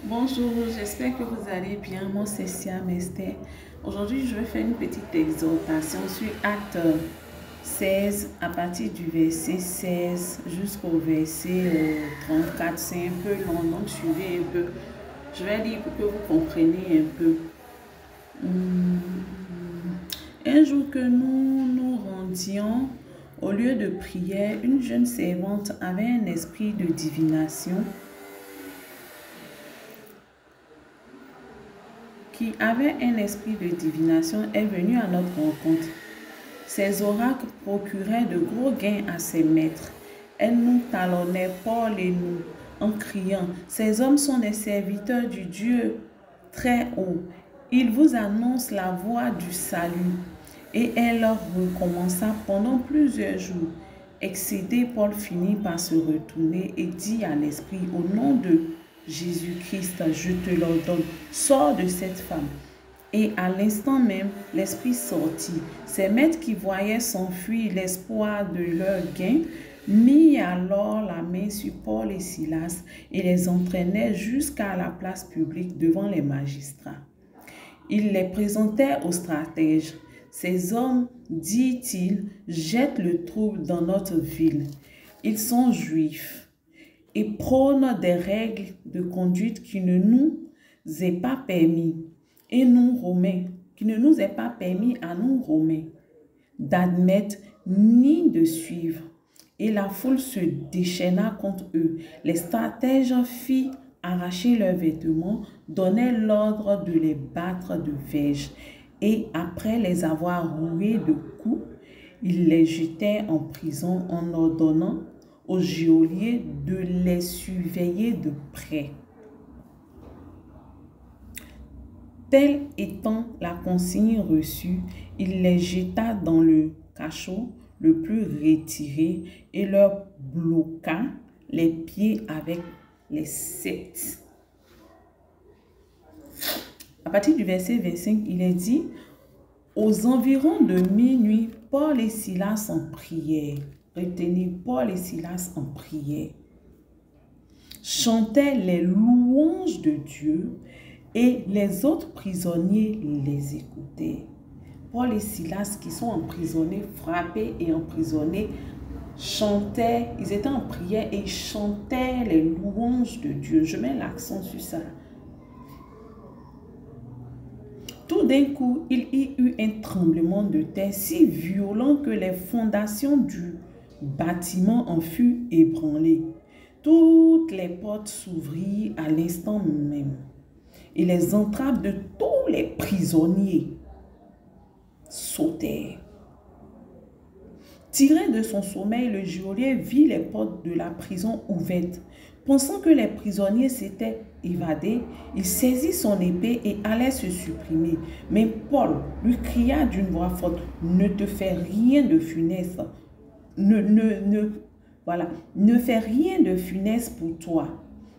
Bonjour, j'espère que vous allez bien. Moi, c'est Siam Esther. Aujourd'hui, je vais faire une petite exhortation sur Acte 16, à partir du verset 16 jusqu'au verset 34. C'est un peu long, donc suivez un peu. Je vais lire pour que vous compreniez un peu. Un jour que nous nous rendions au lieu de prière, une jeune servante avait un esprit de divination est venue à notre rencontre. Ses oracles procuraient de gros gains à ses maîtres. Elle nous talonnait, Paul et nous, en criant, « Ces hommes sont des serviteurs du Dieu très haut. Ils vous annoncent la voie du salut. » Et elle recommença pendant plusieurs jours. Excédé, Paul finit par se retourner et dit à l'esprit, « Au nom de Jésus-Christ, je te l'ordonne, sors de cette femme. » Et à l'instant même, l'esprit sortit. Ses maîtres qui voyaient s'enfuir l'espoir de leur gain, mit alors la main sur Paul et Silas et les entraînait jusqu'à la place publique devant les magistrats. Il les présentait aux stratèges. Ces hommes, dit-il, jettent le trouble dans notre ville. Ils sont juifs et prônent des règles de conduite qui ne nous est pas permis. Et nous, Romains, qui ne nous est pas permis à nous, Romains, d'admettre ni de suivre. Et la foule se déchaîna contre eux. Les stratèges firent arracher leurs vêtements, donnaient l'ordre de les battre de verges. Et après les avoir roués de coups, ils les jetaient en prison en ordonnant aux geôliers de les surveiller de près. Telle étant la consigne reçue, il les jeta dans le cachot le plus retiré et leur bloqua les pieds avec les sept. À partir du verset 25, il est dit, « Aux environs de minuit, Paul et Silas en prière. » Retenez, Paul et Silas en prière. Chantaient les louanges de Dieu et les autres prisonniers les écoutaient. Paul et Silas qui sont emprisonnés, frappés et emprisonnés, chantaient, ils étaient en prière et chantaient les louanges de Dieu. Je mets l'accent sur ça. Tout d'un coup, il y eut un tremblement de terre si violent que les fondations du bâtiment en furent ébranlées. Toutes les portes s'ouvrirent à l'instant même. Et les entraves de tous les prisonniers sautèrent. Tiré de son sommeil, le geôlier vit les portes de la prison ouvertes. Pensant que les prisonniers s'étaient évadés, il saisit son épée et allait se supprimer. Mais Paul lui cria d'une voix forte, « Ne te fais rien de funeste. Ne fais rien de funeste pour toi.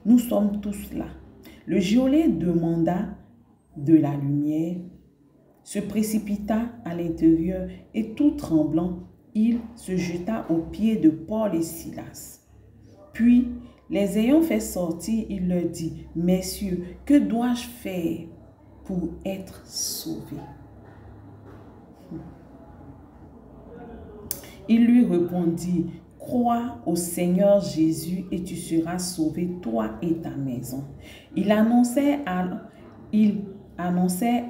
Nous sommes tous là. » Le geôlier demanda de la lumière, se précipita à l'intérieur et tout tremblant, il se jeta aux pieds de Paul et Silas. Puis, les ayant fait sortir, il leur dit, « Messieurs, que dois-je faire pour être sauvé? » Il lui répondit, « Crois au Seigneur Jésus et tu seras sauvé, toi et ta maison. » Il annonçait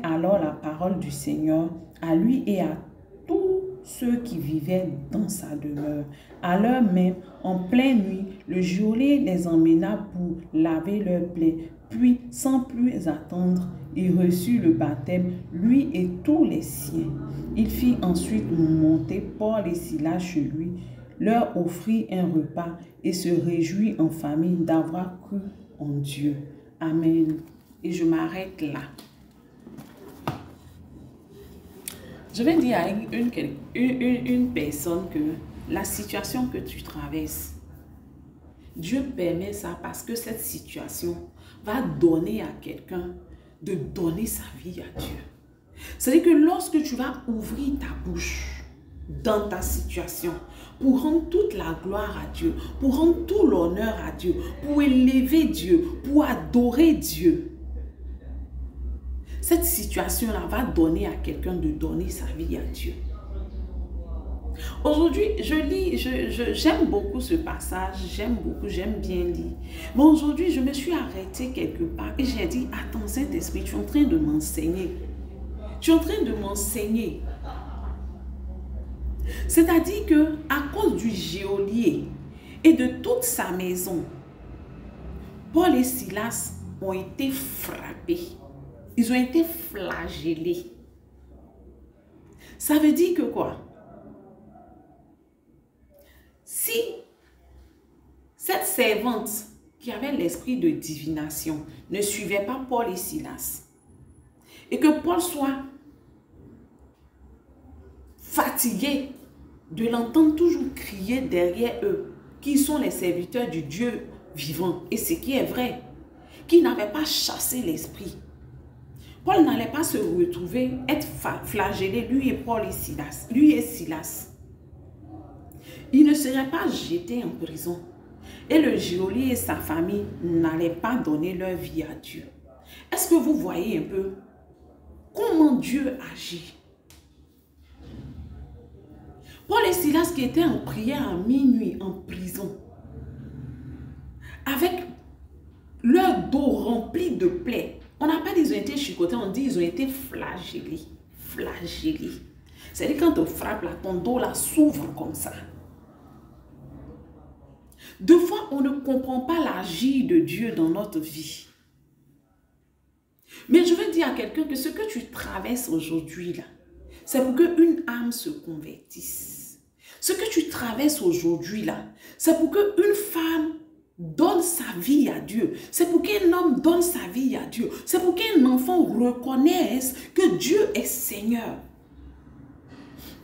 alors la parole du Seigneur à lui et à tous ceux qui vivaient dans sa demeure. À l'heure même, en pleine nuit, le geôlier les emmena pour laver leurs plaies. Puis, sans plus attendre, il reçut le baptême, lui et tous les siens. Il fit ensuite monter Paul et Silas chez lui, leur offrit un repas et se réjouit en famille d'avoir cru en Dieu. Amen. Et je m'arrête là. Je vais dire à une personne que la situation que tu traverses, Dieu permet ça parce que cette situation va donner à quelqu'un de donner sa vie à Dieu. C'est-à-dire que lorsque tu vas ouvrir ta bouche dans ta situation pour rendre toute la gloire à Dieu, pour rendre tout l'honneur à Dieu, pour élever Dieu, pour adorer Dieu. Cette situation-là va donner à quelqu'un de donner sa vie à Dieu. Aujourd'hui, j'aime beaucoup ce passage, j'aime bien lire. Mais aujourd'hui, je me suis arrêtée quelque part et j'ai dit, attends, Saint-Esprit, tu es en train de m'enseigner. Tu es en train de m'enseigner. C'est-à-dire que à cause du geôlier et de toute sa maison, Paul et Silas ont été frappés. Ils ont été flagellés. Ça veut dire que quoi? Si cette servante qui avait l'esprit de divination ne suivait pas Paul et Silas, et que Paul soit fatigué de l'entendre toujours crier derrière eux, qui sont les serviteurs du Dieu vivant, et ce qui est vrai, qui n'avaient pas chassé l'esprit, Paul n'allait pas se retrouver, être flagellé, lui et Silas. Il ne serait pas jeté en prison. Et le geôlier et sa famille n'allaient pas donner leur vie à Dieu. Est-ce que vous voyez un peu comment Dieu agit? Paul et Silas qui étaient en prière à minuit en prison, avec leur dos rempli de plaies. On n'a pas dit qu'ils ont été chicotés, on dit qu'ils ont été flagellés. Flagellés. C'est-à-dire quand on frappe là, ton dos là s'ouvre comme ça. Deux fois, on ne comprend pas l'agir de Dieu dans notre vie. Mais je veux dire à quelqu'un que ce que tu traverses aujourd'hui là, c'est pour qu'une âme se convertisse. Ce que tu traverses aujourd'hui là, c'est pour qu'une femme donne sa vie à Dieu. C'est pour qu'un homme donne sa vie à Dieu. C'est pour qu'un enfant reconnaisse que Dieu est Seigneur.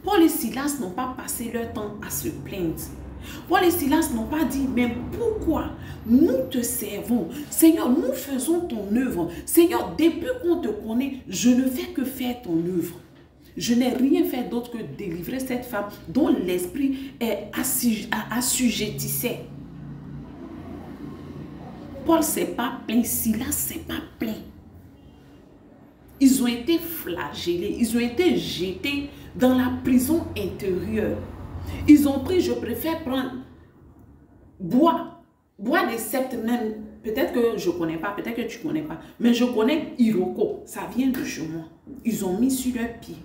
Paul et Silas n'ont pas passé leur temps à se plaindre. Paul et Silas n'ont pas dit, mais pourquoi nous te servons? Seigneur, nous faisons ton œuvre. Seigneur, depuis qu'on te connaît, je ne fais que faire ton œuvre. Je n'ai rien fait d'autre que délivrer cette femme dont l'esprit est assujettissait. Paul ne s'est pas plaint, Silas ne s'est pas plaint. Ils ont été flagellés, ils ont été jetés dans la prison intérieure. Ils ont pris, je préfère prendre bois des septes même. Peut-être que je ne connais pas, peut-être que tu ne connais pas. Mais je connais Iroko, ça vient de chez moi. Ils ont mis sur leurs pieds.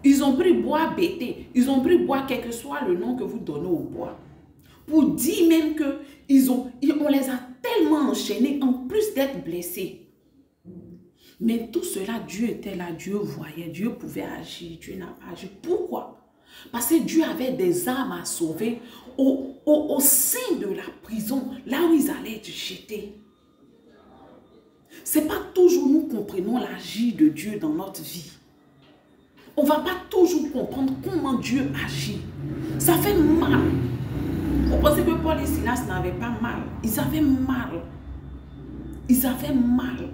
Ils ont pris bois bété, ils ont pris bois quel que soit le nom que vous donnez au bois. Pour dire même que on les a tellement enchaînés en plus d'être blessés. Mais tout cela, Dieu était là, Dieu voyait, Dieu pouvait agir, Dieu n'a pas agi. Pourquoi? Parce que Dieu avait des âmes à sauver au sein de la prison, là où ils allaient être jetés. Ce n'est pas toujours nous comprenons l'agir de Dieu dans notre vie. On ne va pas toujours comprendre comment Dieu agit. Ça fait mal. Vous pensez que Paul et Silas n'avaient pas mal? Ils avaient mal. Ils avaient mal.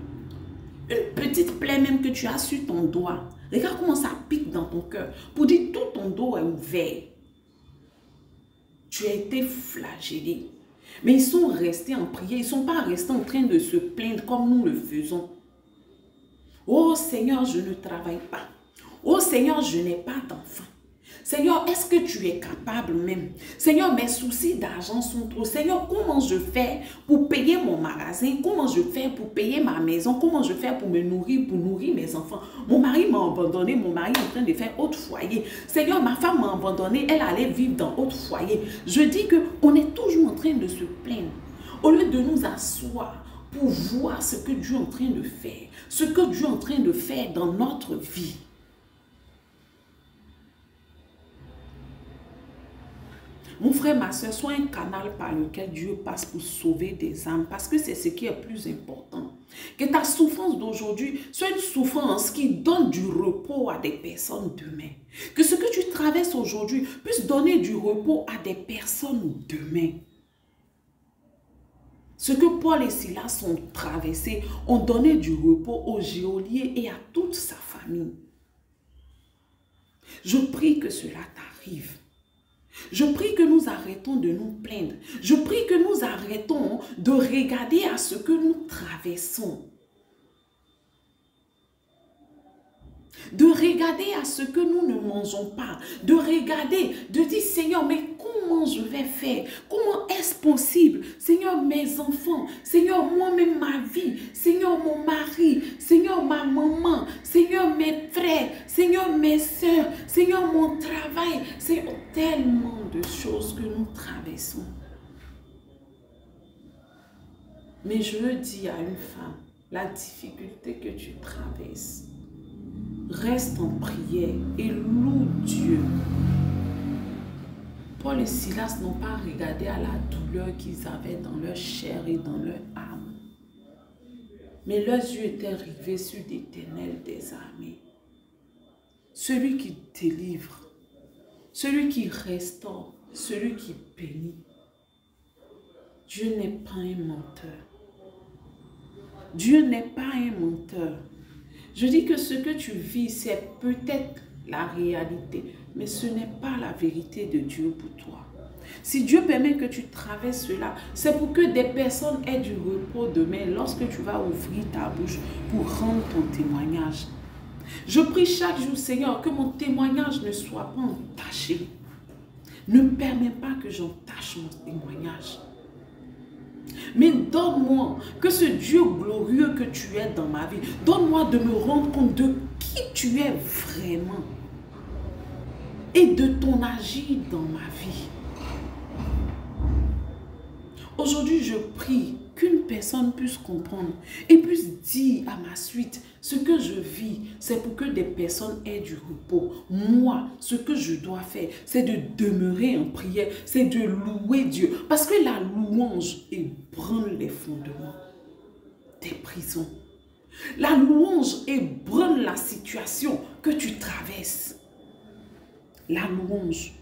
Une petite plaie même que tu as sur ton doigt. Regarde comment ça pique dans ton cœur. Pour dire tout ton dos est ouvert. Tu as été flagellé. Mais ils sont restés en prière. Ils ne sont pas restés en train de se plaindre comme nous le faisons. Oh Seigneur, je ne travaille pas. Oh Seigneur, je n'ai pas d'enfant. Seigneur, est-ce que tu es capable même? Seigneur, mes soucis d'argent sont trop. Seigneur, comment je fais pour payer mon magasin? Comment je fais pour payer ma maison? Comment je fais pour me nourrir, pour nourrir mes enfants? Mon mari m'a abandonné. Mon mari est en train de faire autre foyer. Seigneur, ma femme m'a abandonné. Elle allait vivre dans autre foyer. Je dis qu'on est toujours en train de se plaindre. Au lieu de nous asseoir pour voir ce que Dieu est en train de faire. Ce que Dieu est en train de faire dans notre vie. Mon frère, ma soeur, sois un canal par lequel Dieu passe pour sauver des âmes. Parce que c'est ce qui est plus important. Que ta souffrance d'aujourd'hui soit une souffrance qui donne du repos à des personnes demain. Que ce que tu traverses aujourd'hui puisse donner du repos à des personnes demain. Ce que Paul et Silas ont traversé ont donné du repos au geôlier et à toute sa famille. Je prie que cela t'arrive. Je prie que nous arrêtons de nous plaindre. Je prie que nous arrêtons de regarder à ce que nous traversons. De regarder à ce que nous ne mangeons pas. De regarder, de dire Seigneur, mais comment je vais faire? Comment est-ce possible? Seigneur, mes enfants, Seigneur, moi-même ma vie, Seigneur, mon mari, Seigneur, ma maman, Seigneur, mes frères, Seigneur, mes soeurs, Seigneur, mon travail. C'est tellement de choses que nous traversons. Mais je veux dire à une femme, la difficulté que tu traverses, reste en prière et loue Dieu. Paul et Silas n'ont pas regardé à la douleur qu'ils avaient dans leur chair et dans leur âme. Mais leurs yeux étaient rivés sur l'Éternel des armées. Celui qui délivre, celui qui restaure, celui qui bénit. Dieu n'est pas un menteur. Dieu n'est pas un menteur. Je dis que ce que tu vis, c'est peut-être la réalité, mais ce n'est pas la vérité de Dieu pour toi. Si Dieu permet que tu traverses cela, c'est pour que des personnes aient du repos demain lorsque tu vas ouvrir ta bouche pour rendre ton témoignage. Je prie chaque jour, Seigneur, que mon témoignage ne soit pas entaché. Ne permets pas que j'entache mon témoignage. Mais donne-moi que ce Dieu glorieux que tu es dans ma vie, donne-moi de me rendre compte de qui tu es vraiment et de ton agir dans ma vie. Aujourd'hui, je prie qu'une personne puisse comprendre et puisse dire à ma suite, ce que je vis, c'est pour que des personnes aient du repos. Moi, ce que je dois faire, c'est de demeurer en prière, c'est de louer Dieu. Parce que la louange ébranle les fondements des prisons. La louange ébranle la situation que tu traverses. La louange,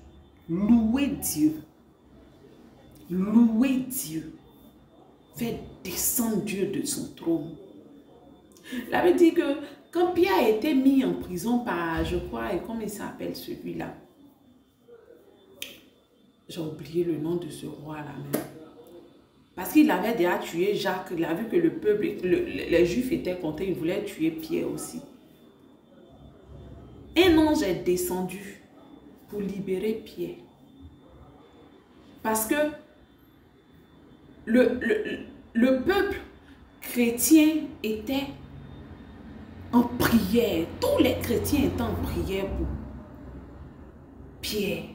louer Dieu. Louer Dieu. Faire descendre Dieu de son trône. La Bible dit que quand Pierre a été mis en prison par, je crois, et comment il s'appelle celui-là? J'ai oublié le nom de ce roi-là même. Parce qu'il avait déjà tué Jacques, il a vu que le peuple, les Juifs étaient contents, ils voulaient tuer Pierre aussi. Un ange est descendu pour libérer Pierre. Parce que le peuple chrétien était en prière. Tous les chrétiens étaient en prière pour Pierre.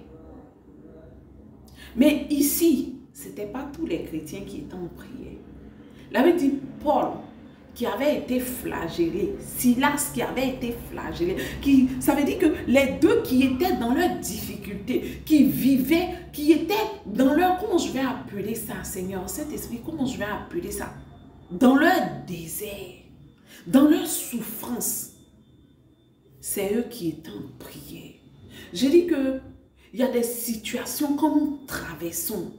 Mais ici, ce n'était pas tous les chrétiens qui étaient en prière. La Bible dit Paul, qui avait été flagellé, Silas qui avait été flagellé, ça veut dire que les deux qui étaient dans leur difficulté, qui vivaient, qui étaient dans leur, comment je vais appeler ça, Seigneur, cet esprit, comment je vais appeler ça, dans leur désert, dans leur souffrance, c'est eux qui étaient en prière. J'ai dit que il y a des situations quand nous traversons,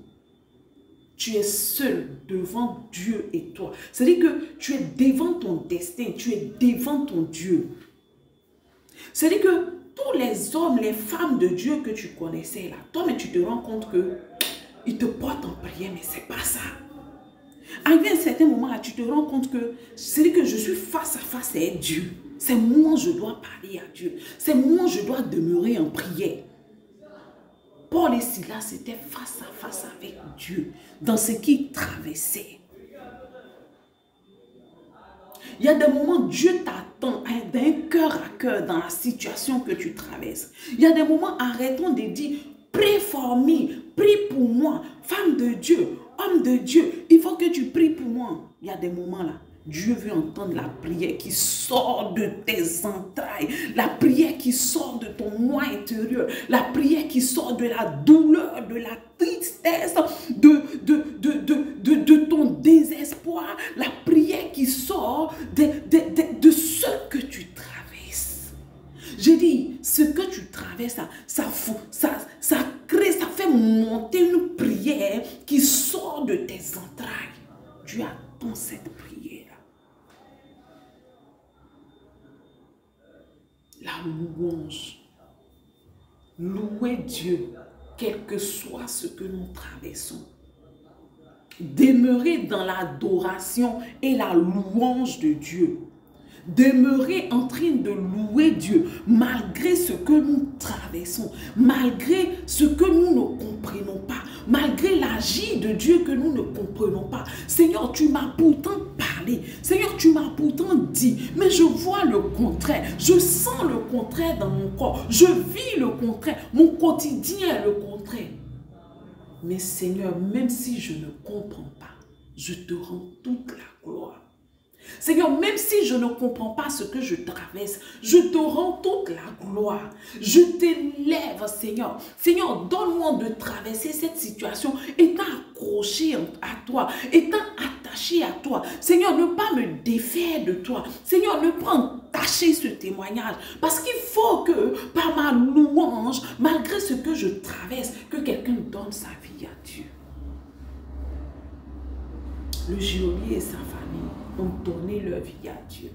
tu es seul devant Dieu et toi. C'est-à-dire que tu es devant ton destin, tu es devant ton Dieu. C'est-à-dire que tous les hommes, les femmes de Dieu que tu connaissais là, toi, mais tu te rends compte que ils te portent en prière, mais c'est pas ça. Arrivé à un certain moment là, tu te rends compte que c'est que je suis face à face avec Dieu. C'est moi je dois parler à Dieu. C'est moi je dois demeurer en prière. Paul et Silas étaient face à face avec Dieu dans ce qu'ils traversaient. Il y a des moments où Dieu t'attend d'un cœur à cœur dans la situation que tu traverses. Il y a des moments, arrêtons de dire, prie for me, prie pour moi, femme de Dieu, homme de Dieu, il faut que tu pries pour moi. Il y a des moments là, Dieu veut entendre la prière qui sort de tes entrailles, la prière qui sort de ton moi intérieur, la prière qui sort de la douleur, de la tristesse, de ton désespoir, la prière qui sort de ce que tu traverses. J'ai dit, ce que tu traverses, ça crée, ça fait monter une prière qui sort de tes entrailles. Dieu attend cette prière. La louange. Louer Dieu. quel que soit ce que nous traversons. Demeurer dans l'adoration et la louange de Dieu. Demeurer en train de louer Dieu malgré ce que nous traversons, malgré ce que nous ne comprenons pas, malgré l'agir de Dieu que nous ne comprenons pas. Seigneur, tu m'as pourtant parlé. Seigneur, tu m'as pourtant dit, mais je vois le contraire. Je sens le contraire dans mon corps. Je vis le contraire. Mon quotidien est le contraire. Mais Seigneur, même si je ne comprends pas, je te rends toute la gloire. Seigneur, même si je ne comprends pas ce que je traverse, je te rends toute la gloire. Je t'élève, Seigneur. Seigneur, donne-moi de traverser cette situation étant accroché à toi, étant attaché à toi. Seigneur, ne pas me défaire de toi. Seigneur, ne pas entacher ce témoignage. Parce qu'il faut que, par ma louange, malgré ce que je traverse, que quelqu'un donne sa vie à Dieu. Le geôlier et sa famille ont donné leur vie à Dieu.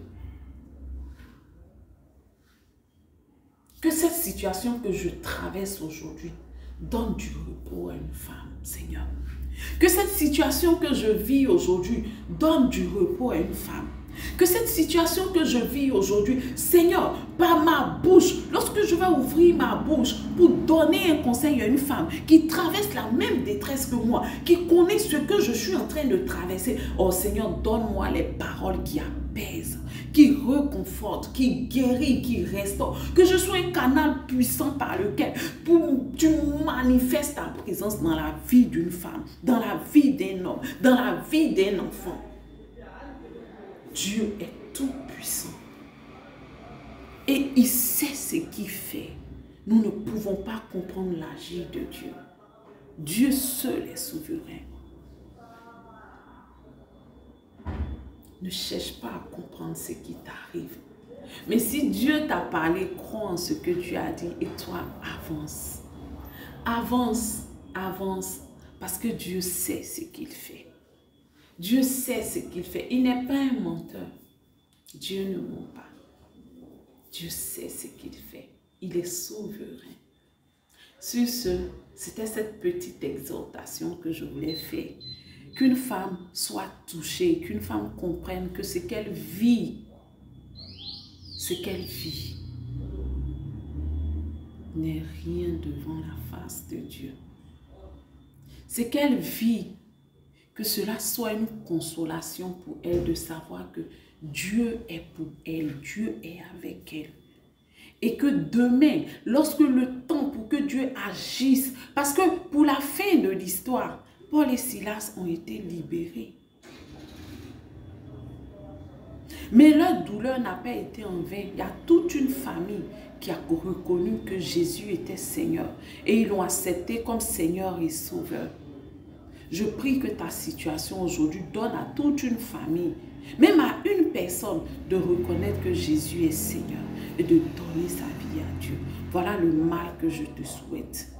Que cette situation que je traverse aujourd'hui donne du repos à une femme, Seigneur. Que cette situation que je vis aujourd'hui donne du repos à une femme. Que cette situation que je vis aujourd'hui, Seigneur, par ma bouche, lorsque je vais ouvrir ma bouche pour donner un conseil à une femme qui traverse la même détresse que moi, qui connaît ce que je suis en train de traverser, oh Seigneur, donne-moi les paroles qui apaisent, qui reconfortent, qui guérit, qui restaure. Que je sois un canal puissant par lequel tu manifestes ta présence dans la vie d'une femme, dans la vie d'un homme, dans la vie d'un enfant. Dieu est tout puissant. Et il sait ce qu'il fait. Nous ne pouvons pas comprendre l'agir de Dieu. Dieu seul est souverain. Ne cherche pas à comprendre ce qui t'arrive. Mais si Dieu t'a parlé, crois en ce que Dieu a dit et toi, avance. Avance, avance, parce que Dieu sait ce qu'il fait. Dieu sait ce qu'il fait. Il n'est pas un menteur. Dieu ne ment pas. Dieu sait ce qu'il fait. Il est souverain. Sur ce, c'était cette petite exhortation que je voulais faire. Qu'une femme soit touchée, qu'une femme comprenne que ce qu'elle vit, n'est rien devant la face de Dieu. Ce qu'elle vit, que cela soit une consolation pour elle de savoir que Dieu est pour elle, Dieu est avec elle. Et que demain, lorsque le temps pour que Dieu agisse, parce que pour la fin de l'histoire, Paul et Silas ont été libérés. Mais leur douleur n'a pas été en vain. Il y a toute une famille qui a reconnu que Jésus était Seigneur. Et ils l'ont accepté comme Seigneur et Sauveur. Je prie que ta situation aujourd'hui donne à toute une famille, même à une personne, de reconnaître que Jésus est Seigneur et de donner sa vie à Dieu. Voilà le mal que je te souhaite.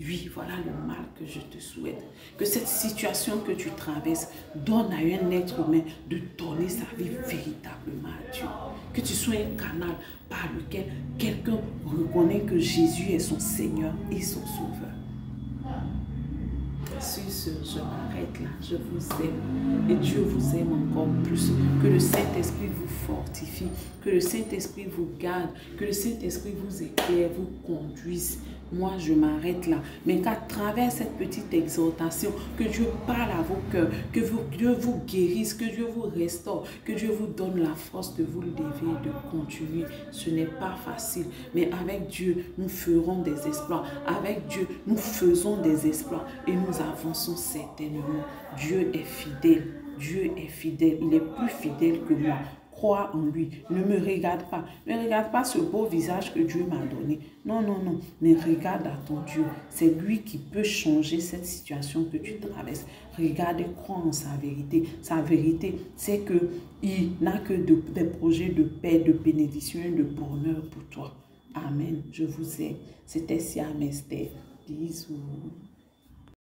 Oui, voilà le mal que je te souhaite. Que cette situation que tu traverses donne à un être humain de donner sa vie véritablement à Dieu. Que tu sois un canal par lequel quelqu'un reconnaît que Jésus est son Seigneur et son Sauveur. Sur ce, je m'arrête là. Je vous aime. Et Dieu vous aime encore plus. Que le Saint-Esprit vous fortifie. Que le Saint-Esprit vous garde. Que le Saint-Esprit vous éclaire, vous conduise. Moi, je m'arrête là. Mais qu'à travers cette petite exhortation, que Dieu parle à vos cœurs, que Dieu vous guérisse, que Dieu vous restaure, que Dieu vous donne la force de vous lever, de continuer. Ce n'est pas facile. Mais avec Dieu, nous ferons des exploits. Avec Dieu, nous faisons des exploits. Et nous avançons certainement. Dieu est fidèle. Dieu est fidèle. Il est plus fidèle que moi. Crois en lui. Ne me regarde pas. Ne regarde pas ce beau visage que Dieu m'a donné. Non, non, non. Mais regarde à ton Dieu. C'est lui qui peut changer cette situation que tu traverses. Regarde et crois en sa vérité. Sa vérité, c'est qu'il n'a que des projets de paix, de bénédiction et de bonheur pour toi. Amen. Je vous aime. C'était Siam Esther. Bisous.